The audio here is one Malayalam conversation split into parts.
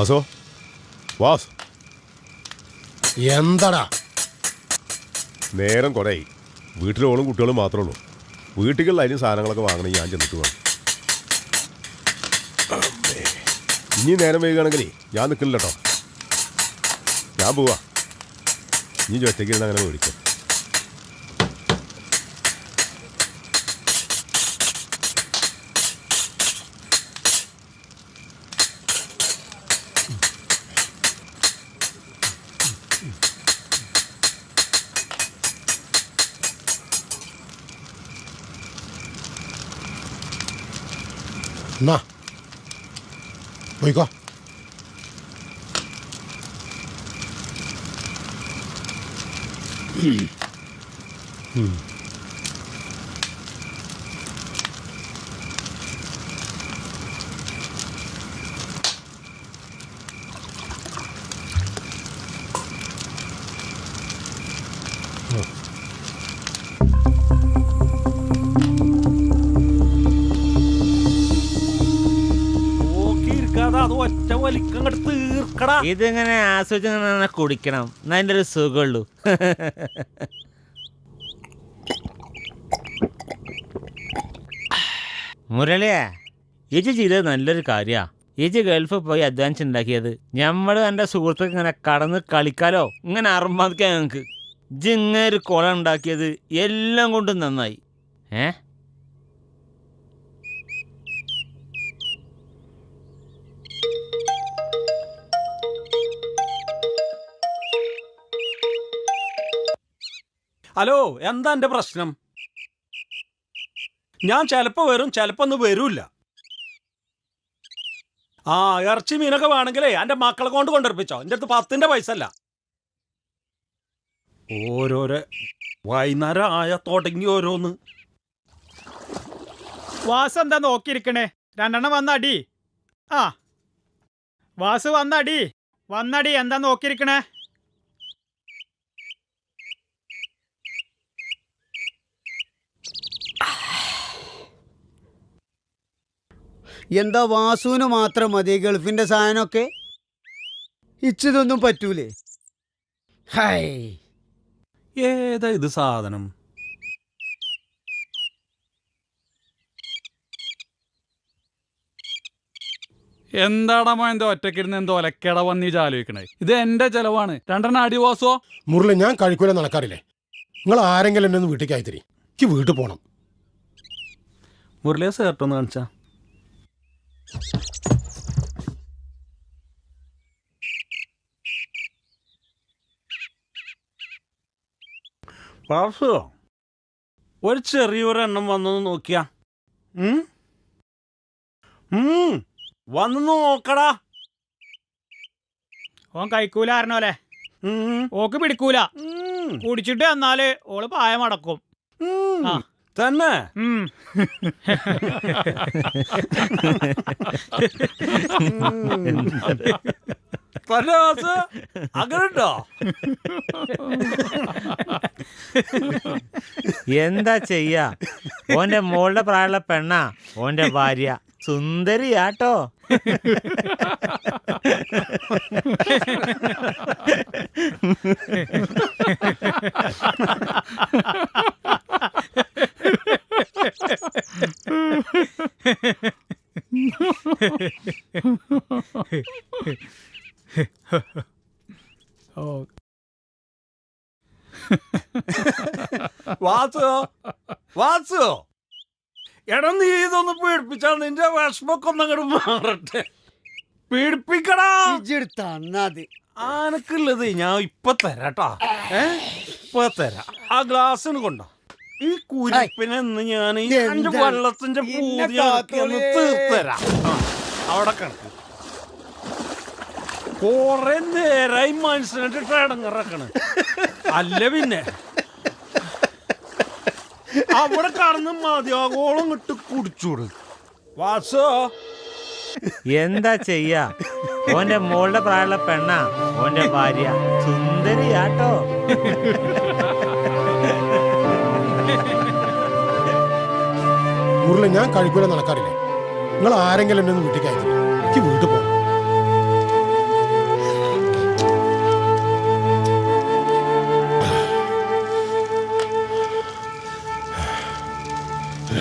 വാസോ വാസ് എന്താടാ നേരം കുറേ വീട്ടിലോളും കുട്ടികളും മാത്രമേ ഉള്ളൂ. വീട്ടിലുള്ള അതിന് സാധനങ്ങളൊക്കെ വാങ്ങണമെങ്കിൽ ഞാൻ ചെന്നിട്ട് വേണം. ഇനി നേരം വൈകുകയാണെങ്കിലേ ഞാൻ നിൽക്കില്ല കേട്ടോ. ഞാൻ പോവാ. ഇനി ഒറ്റയ്ക്ക് ഇരുന്ന് അങ്ങനെ മേടിക്കും. എന്നാ പോയിക്കോ. ഇതിങ്ങനെ ആസ്വദിച്ച് കുടിക്കണം, അതിൻ്റെ ഒരു സുഖമുള്ളൂ. മുരളിയെ ഇജ് ചെയ്തത് നല്ലൊരു കാര്യമാണ്. ഇജ് ഗൾഫിൽ പോയി അഡ്വാൻസ് ഉണ്ടാക്കിയത് നമ്മൾ എൻ്റെ സുഹൃത്തുക്ക് ഇങ്ങനെ കടന്ന് കളിക്കാലോ, ഇങ്ങനെ അറുമാദിക്കാൻ ഞങ്ങൾക്ക്. ഇജ് ഇങ്ങനെ ഒരു കുളം ഉണ്ടാക്കിയത് എല്ലാം കൊണ്ടും നന്നായി. ഹലോ, എന്താ എൻ്റെ പ്രശ്നം? ഞാൻ ചിലപ്പോൾ വരും, ചിലപ്പോൾ ഒന്നും വരൂല്ല. ആ ഇറച്ചി മീനൊക്കെ വേണമെങ്കിലേ എൻ്റെ മക്കളെ കൊണ്ട് കൊണ്ടുവരപ്പിച്ചോ. എൻ്റെ അടുത്ത് 10 പൈസ അല്ല. ഓരോരോ വൈകുന്നേരം ആയ തുടങ്ങി ഓരോന്ന്. വാസ് എന്താ നോക്കിയിരിക്കണേ? 2 വന്നടി. ആ വാസ് വന്നടി എന്താ നോക്കിയിരിക്കണേ? എന്താ വാസുവിന് മാത്രം മതി ഗൾഫിന്റെ സാധനമൊക്കെ? ഇച്ചിതൊന്നും പറ്റൂലേ? ഹൈ, ഏതാ ഇത് സാധനം? എന്താടാ എന്തോ ഒറ്റക്കിരുന്ന് എന്തോ ഒലക്കേട വന്നീ ആലോചിക്കണേ? ഇത് എന്റെ ചെലവാണ്. 2 അടി വാസോ. മുരളി, ഞാൻ കഴിക്കൂല നടക്കാറില്ലേ? നിങ്ങൾ ആരെങ്കിലും എന്നെ ഒന്ന് വീട്ടിലേക്ക് അയത്തിരി. എനിക്ക് വീട്ടിൽ പോകണം. മുരളിയെ സേർട്ടൊന്ന് കാണിച്ചാ. പാസോ, ഒരു ചെറിയൊരെണ്ണം വന്നൊന്ന് നോക്കിയാ. വന്നു നോക്കടാ. ഓൻ കഴിക്കൂല അറിഞ്ഞോലെ. ഓക്ക് പിടിക്കൂല. കുടിച്ചിട്ട് എന്നാല് ഓള് പായം അടക്കും. തന്നെ അങ്ങനെണ്ടോ? എന്താ ചെയ്യാ, ഓന്റെ മോളുടെ പ്രായമുള്ള പെണ്ണാ ഓന്റെ ഭാര്യ. സുന്ദരിയാട്ടോ. വാസോ എടാ, നീ ഇതൊന്ന് പീഡിപ്പിച്ചാൽ നിന്റെ വിഷമൊക്കെ ഒന്നങ്ങോട്ട് മാറട്ടെ. പീഡിപ്പിക്കടാ. ആനക്കുള്ളത് ഞാൻ ഇപ്പൊ തരാട്ടാ. ഇപ്പൊ തരാം. ആ ഗ്ലാസ്സിന് കൊണ്ടോ. ഈ കുരിപ്പിനെ ഞാൻ ഈ 5 വെള്ളത്തിന്റെ പൂതിയാക്കിയൊന്ന് തീർത്തരാം. അവിടെ കിടക്കും. കൊറേ നേരായി മനസ്സിനിട്ട് ഇടങ്ങറക്കണ്. അല്ല പിന്നെ അവിടെ കടന്ന് മതിയാകോളം ഇട്ട് കുടിച്ചൂട്. വാസോ, എന്താ ചെയ്യാ, ഓന്റെ മോളുടെ പ്രായമുള്ള പെണ്ണാ ഓന്റെ ഭാര്യ. സുന്ദരിയാട്ടോ. മുരളി, ഞാൻ കഴിക്കൂല നടക്കാറില്ലേ? നിങ്ങൾ ആരെങ്കിലും എന്നെ ഒന്ന് വീട്ടിലേക്ക് അയത്തിരി. എനിക്ക് വീട്ടിൽ പോകണം.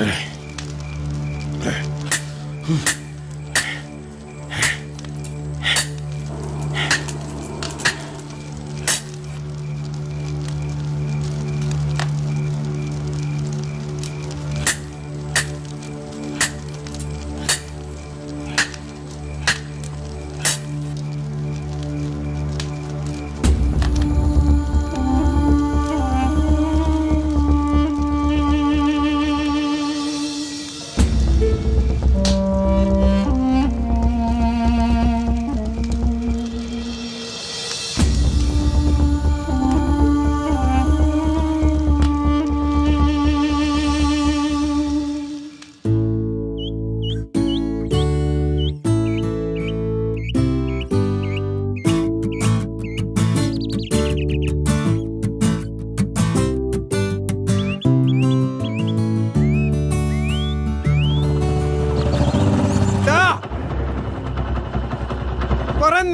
കൊറേ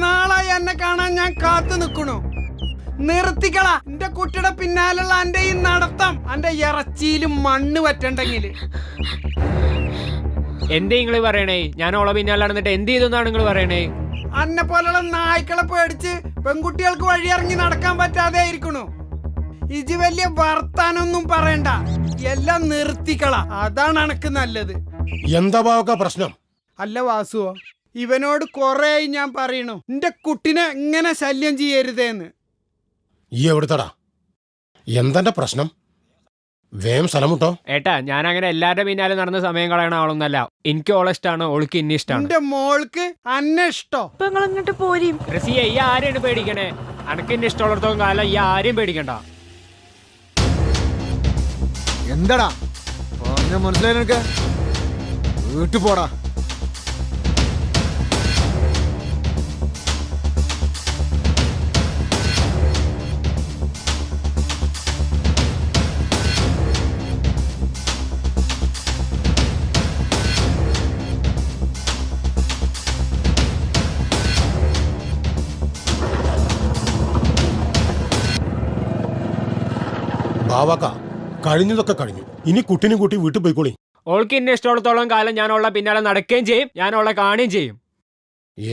നാളായി എന്നെ കാണാൻ ഞാൻ കാത്തു നിക്കണു. നിർത്തിക്കള എന്റെ കുട്ടിയുടെ പിന്നാലുള്ള എന്റെ ഈ നടത്തം. എന്റെ ഇറച്ചിയിലും മണ്ണ് പറ്റണ്ടെങ്കില് എന്തേ നിങ്ങള് പറയണേ? ഞാൻ ഓളെ പിന്നാലെ നടന്നിട്ട് എന്ത് ചെയ്തെന്നാണ് നിങ്ങൾ പറയണേ? അന്നെ പോലുള്ള നായ്ക്കളെ പേടിച്ച് പെൺകുട്ടികൾക്ക് വഴിയിറങ്ങി നടക്കാൻ പറ്റാതെ ആയിരിക്കണു. ഇജ് വലിയ വർത്താനൊന്നും പറയണ്ട, എല്ലാം നിർത്തിക്കള. അതാണ് എനക്ക് നല്ലത്. എന്താ ബാവക്ക പ്രശ്നം? അല്ല വാസുവോ, ഇവനോട് കൊറേ ഞാൻ പറയണു എന്റെ കുട്ടിനെ ഇങ്ങനെ ശല്യം ചെയ്യരുതേന്ന്. ഈ എവിടുത്തടാ? എന്താ പ്രശ്നം? വേം സ്ഥലം മുട്ടോ. ഏട്ടാ, ഞാൻ അങ്ങനെ എല്ലാരുടെ പിന്നാലെ നടന്ന സമയം കളയണ ആളൊന്നല്ല. എനിക്ക് ഓളെ ഇഷ്ടമാണ്, ഓൾക്ക് ഇന്നെ ഇഷ്ടമാണ്. എന്റെ മോൾക്ക് അന്നെ ഇഷ്ടോ? റസിയ, ഈ ആരെയാണ് പേടിക്കണേ? അനക്ക് എന്നെ ഇഷ്ടമുള്ളിടത്തോളം കാലം ഈ ആരെയും പേടിക്കണ്ട. എന്താടാ മനസ്സിലായി നിനക്ക്? വീട്ടു പോടാ. ബാവാക്ക, കഴിഞ്ഞതൊക്കെ കഴിഞ്ഞു. ഇനി കുട്ടിനെ കൂട്ടി വീട്ടിൽ പോയിക്കോളി. ഓൾക്ക് എന്നെ ഇഷ്ടമുള്ളത്തോളം കാലം ഞാൻ ഓളെ പിന്നാലെ നടക്കുകയും ചെയ്യും, ഞാൻ ഓളെ കാണുകയും ചെയ്യും.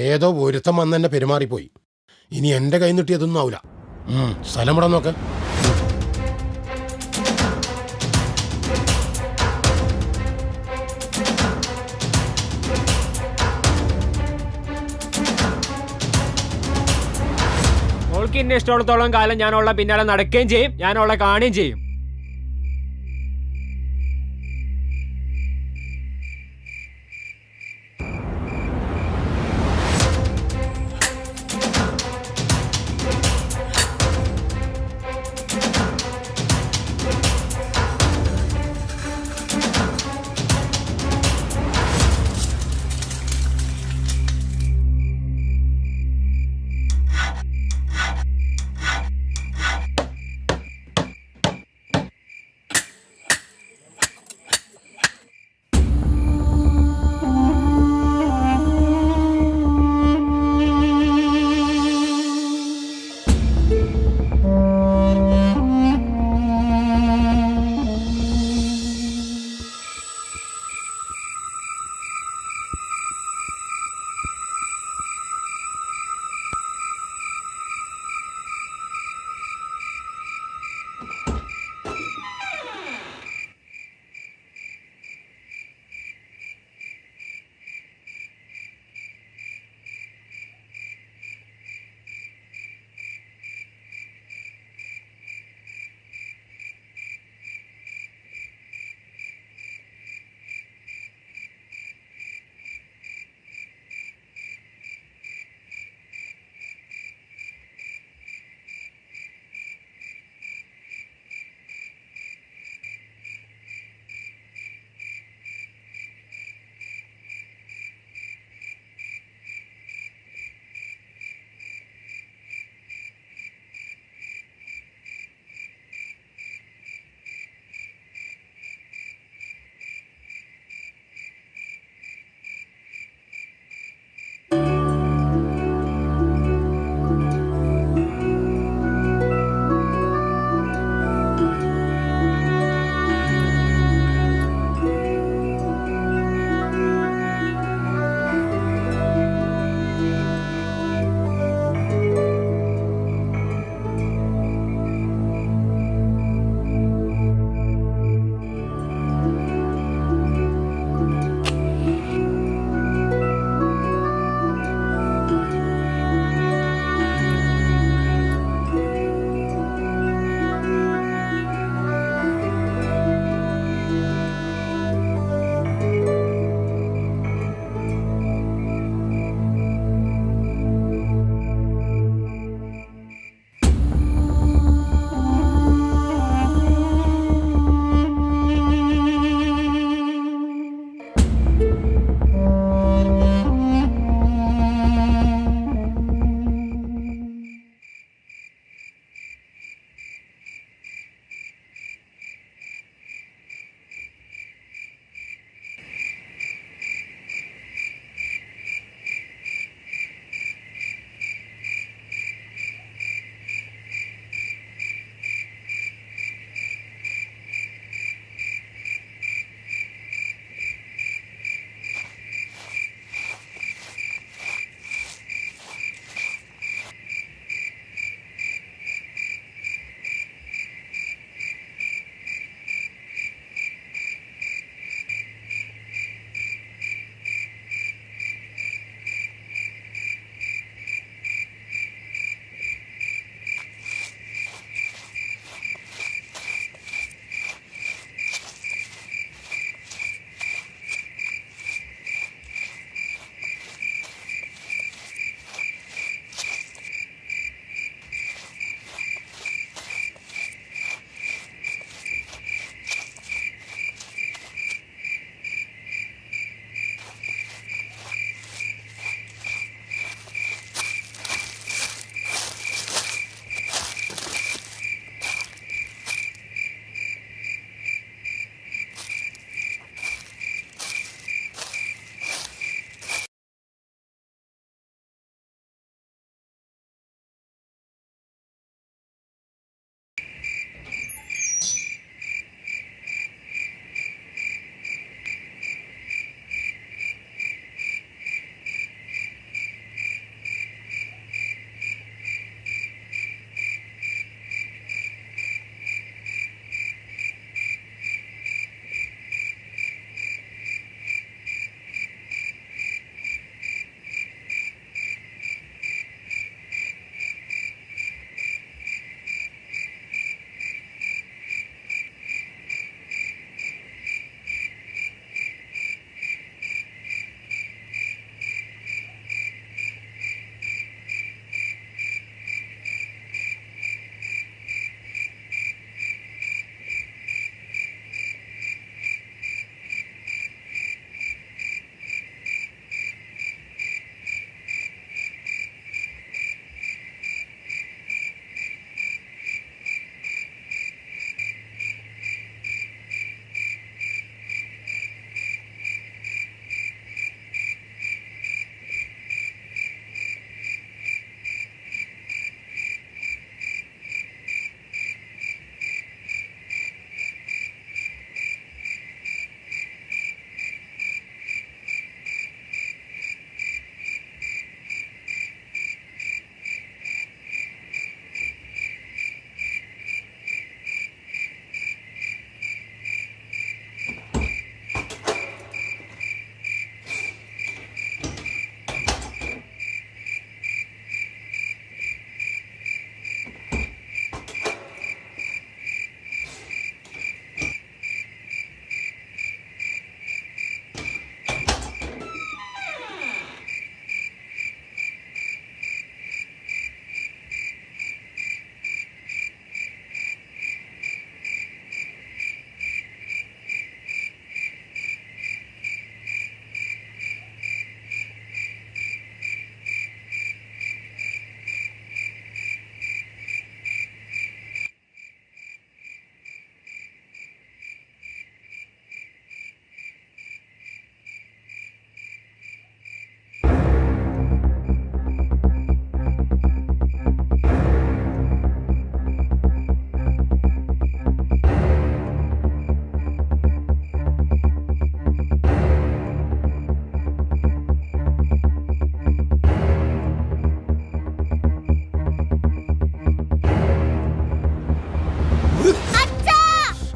ഏതോ ഒരുത്തം വന്ന് എന്നെ പെരുമാറിപ്പോയി. ഇനി എന്റെ കൈ നീട്ടിയതൊന്നും ആവില്ല. സ്ഥലം ഇവിടെ നോക്ക്. ഓൾക്ക് എന്നെ ഇഷ്ടമുള്ളത്തോളം കാലം ഞാൻ ഓളെ പിന്നാലെ നടക്കുകയും ചെയ്യും, ഞാൻ ഓളെ കാണുകയും ചെയ്യും.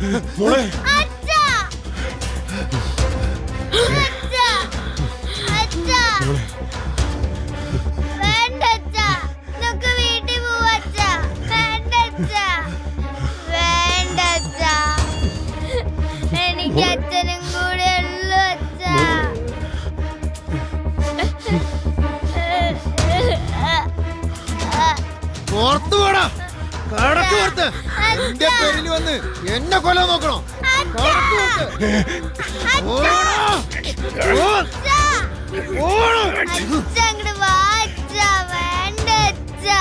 മോളെ അച്ഛാ അച്ഛാ അച്ഛാ വേണ്ട അച്ഛാ നമുക്ക് വീട്ടിൽ പോവാ അച്ഛാ വേണ്ട അച്ഛാ വേണ്ട അച്ഛാ എനിക്ക് അച്ഛനും കൂടെ ഉള്ളു അച്ഛാ പുറത്തു പോടാ കടക്ക് പുറത്ത് എന്റെ പേരിൽ വന്ന് എന്നെ കൊല്ലാൻ നോക്കണോ അങ്ങോട്ട് വാ അച്ഛാ വേണ്ട അച്ഛാ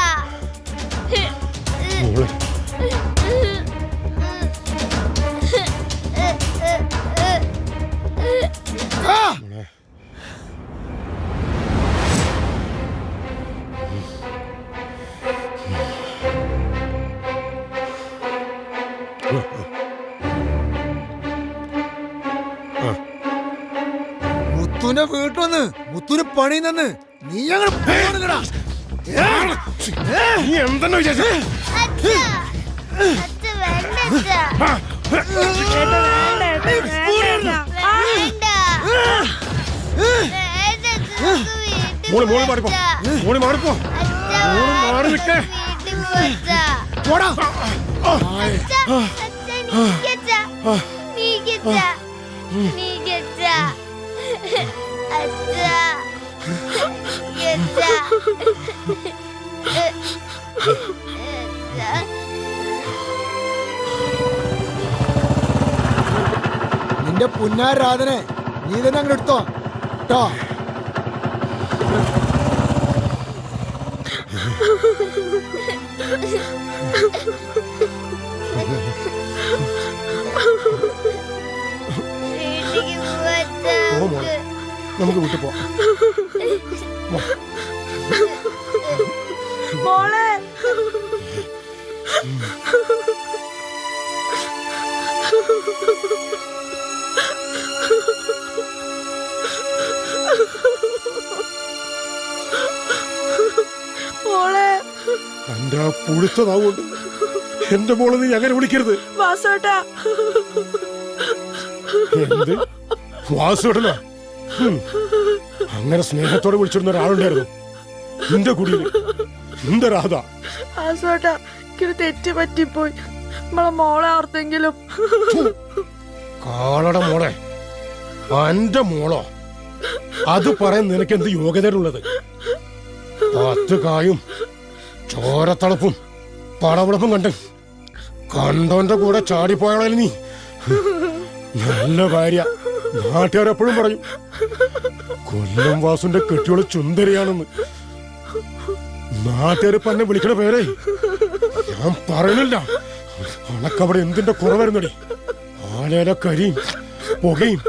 മുത്തുനെ വീട്ടിൽ വന്ന് മുത്തുന് പണി നിന്ന് നീ ഞങ്ങൾ പോകണില്ലടാ നീ എന്തെന്നെ വിചാരിച്ചേ അച്ഛാ അച്ഛാ വേണ്ട അച്ഛാ മോള് മാറിപ്പോ മോള് മാറിപ്പോ മോള് മാറി നിൽക്കേ പോടാ നിന്റെ പുന്നാരാധനെ നീ തന്നെ അങ്ങോട്ട് എടുത്തോ കേട്ടോ നമുക്ക് വീട്ടിൽ പോവാം മോളെ മോളെ എന്റെ പുളിച്ചതാവുകൊണ്ട് എന്റെ മോളെ നീ അങ്ങനെ വിളിക്കരുത് വാസോട്ടാ എന്ത് വാസുടനോ അങ്ങനെ സ്നേഹത്തോടെ വിളിച്ചിരുന്ന ഒരാളുണ്ടായിരുന്നു നിന്റെ കുടിയിൽ നിന്റെ രാധ വാസോട്ടാ എനിക്ക് തെറ്റ് പറ്റിപ്പോയി നമ്മളെ മോളെ ഓർത്തെങ്കിലും കാളട മോളെ എന്റെ മോളോ അത് പറയാൻ നിനക്ക് എന്ത് യോഗ്യതയുള്ളത് 10 കായും ചോരത്തളപ്പും പടവെളുപ്പും കണ്ടോന്റെ കൂടെ ചാടിപ്പോയാളെ നീ നല്ല ഭാര്യ നാട്ടുകാരെപ്പോഴും പറയും കൊല്ലം വാസുന്റെ കെട്ടിയോള് ചുന്ദരിയാണെന്ന് നാട്ടുകാര് തന്നെ വിളിക്കണ പേരെ ഞാൻ പറയണില്ല അണക്കവിടെ എന്തിന്റെ കുറവായിരുന്നടി ആലയിലെ കരിയും പുകയും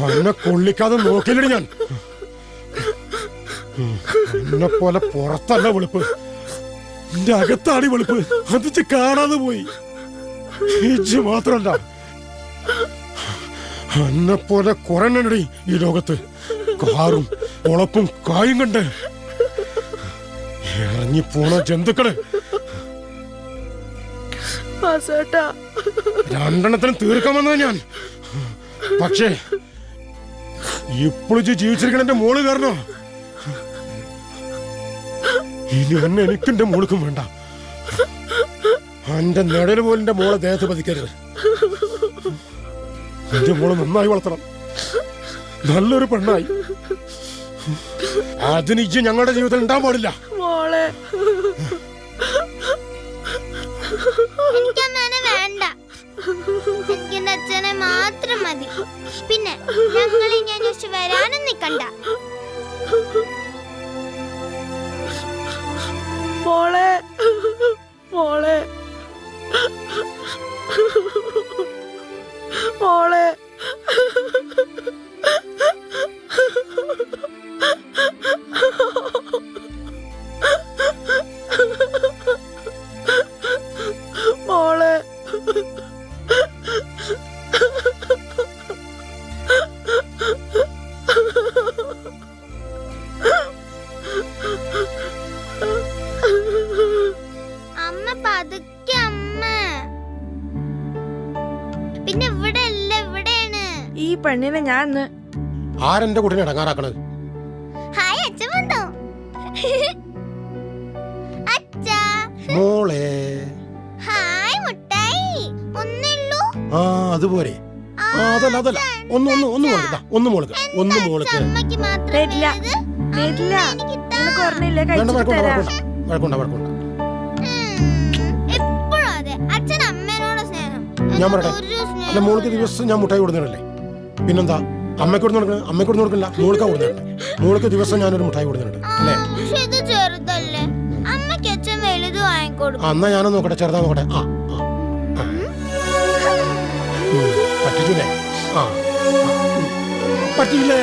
അന്നെ കൊള്ളിക്കാതെ നോക്കില്ലടി ഞാൻ എന്നെ പോലെ പുറത്തല്ല വെളുപ്പ് എന്റെ അകത്താടി വെളുപ്പ് അതിച്ച് കാണാതെ പോയി ഇജ്ജ് മാത്രല്ല എന്നെ പോലെ കുറഞ്ഞടി ഈ ലോകത്ത് കാറും ഉളപ്പും കായും കണ്ട് ഇറങ്ങിപ്പോണ ജന്തുക്കള് രണ്ടെണ്ണത്തിനും തീർക്കാൻ വന്നത് ഞാൻ പക്ഷേ ഇപ്പോഴും ജീവിച്ചിരിക്കണ എന്റെ മോള് കാരണോ ഇനി എന്നെ എനിക്കെന്റെ മോൾക്കും വേണ്ട എന്റെ നിഴല് പോലും എന്റെ മോളെ ദേഹത്ത് പതിക്കരുത് എന്റെ മോള് നന്നായി വളർത്തണം നല്ലൊരു പെണ്ണായി അതിന് ഇജ്ജ് ഞങ്ങളുടെ ജീവിതത്തിൽ ഉണ്ടാൻ പാടില്ല മോളെ എനിക്കമ്മനെ വേണ്ട എനിക്ക് എന്റെ അച്ഛനെ മാത്രം മതി പിന്നെ ഞങ്ങളെ ഞാൻ ചോദിച്ചു വരാനും നിക്കണ്ട മോളെ മോളെ മോളെ മോളെ അമ്മ പതുക്കെ അമ്മ പിന്നെ ഇവിടെ അല്ല, ഇവിടെയാണ്. ഈ പെണ്ണിനെ ഞാൻ ആരെന്റെ കുട്ടിനെ ഇടങ്ങാറാക്കണത്? ഹായ് അച്ഛൻ വന്നോ? അച്ഛാ. മോളെ. ഹായ് മുട്ടായി. ഒന്നുള്ളൂ. ആ അതുപോലെ. അതല്ല അതല്ല, ഒന്ന് മോൾക്ക്, ഒന്ന് മോൾക്ക്, ഒന്ന് മോൾക്ക്. അമ്മയ്ക്ക് മാത്രം തരില്ല. എപ്പോഴും അതെ, അച്ഛൻ അമ്മേനോട് സ്നേഹം. ഞാൻ പറയട്ടെ, അല്ല മോൾക്ക് ദിവസം ഞാൻ മുട്ടായി കൊടുക്കുന്നില്ലേ? പിന്നെന്താ അമ്മയ്ക്ക് കൊടുക്കണ? അമ്മയ്ക്ക് കൊടുക്കില്ല, മോൾക്കാ കൊടുക്കുന്നുണ്ട്. മോൾക്ക് ദിവസം ഞാനൊരു മുട്ടായി കൊടുക്കുന്നുണ്ട് അല്ലേ? പക്ഷെ ഇത് ചെറുതല്ലേ, അമ്മയ്ക്ക് അച്ഛൻ വലുത് വാങ്ങിക്കൊടുക്കും. എന്നാ ഞാനൊന്ന് നോക്കട്ടെ, ചെറുതാ നോക്കട്ടെ. പറ്റിച്ചില്ലേ? പറ്റിയില്ലേ?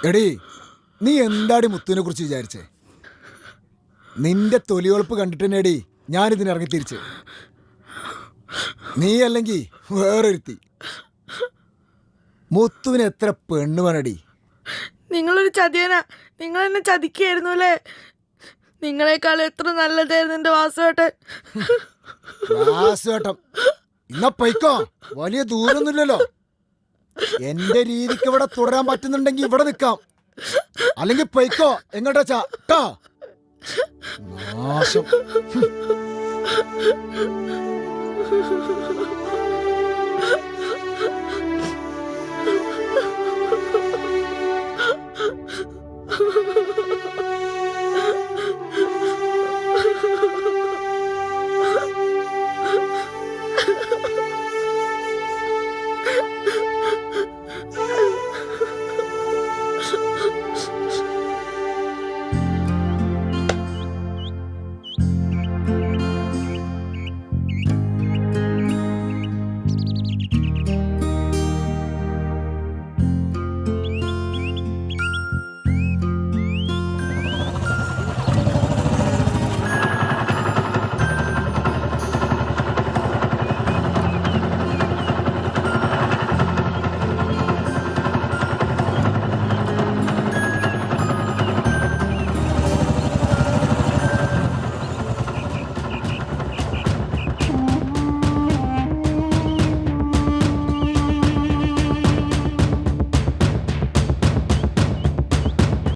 എടീ, നീ എന്താടി മുത്തുവിനെ കുറിച്ച് വിചാരിച്ചേ? നിന്റെ തൊലിയൊളപ്പ് കണ്ടിട്ടെന്നേടി ഞാനിതിന് ഇറങ്ങി തിരിച്ച്. നീ അല്ലെങ്കിൽ വേറൊരുത്തി. മുത്തുവിന് എത്ര പെണ്ണ് വേണടി? നിങ്ങളൊരു ചതിയനാ. നിങ്ങൾ എന്നെ ചതിക്കായിരുന്നു അല്ലേ? നിങ്ങളെക്കാൾ എത്ര നല്ലതായിരുന്നു എന്റെ വാസുവേട്ടൻ. വാസുവേട്ടൻ ഇന്ന പൈക്കോ, വലിയ ദൂരൊന്നുമില്ലല്ലോ. എന്റെ രീതിക്ക് ഇവിടെ തുടരാൻ പറ്റുന്നുണ്ടെങ്കിൽ ഇവിടെ നിൽക്കാം, അല്ലെങ്കിൽ പൈക്കോ എങ്ങോട്ടാ ചാ. നാശം.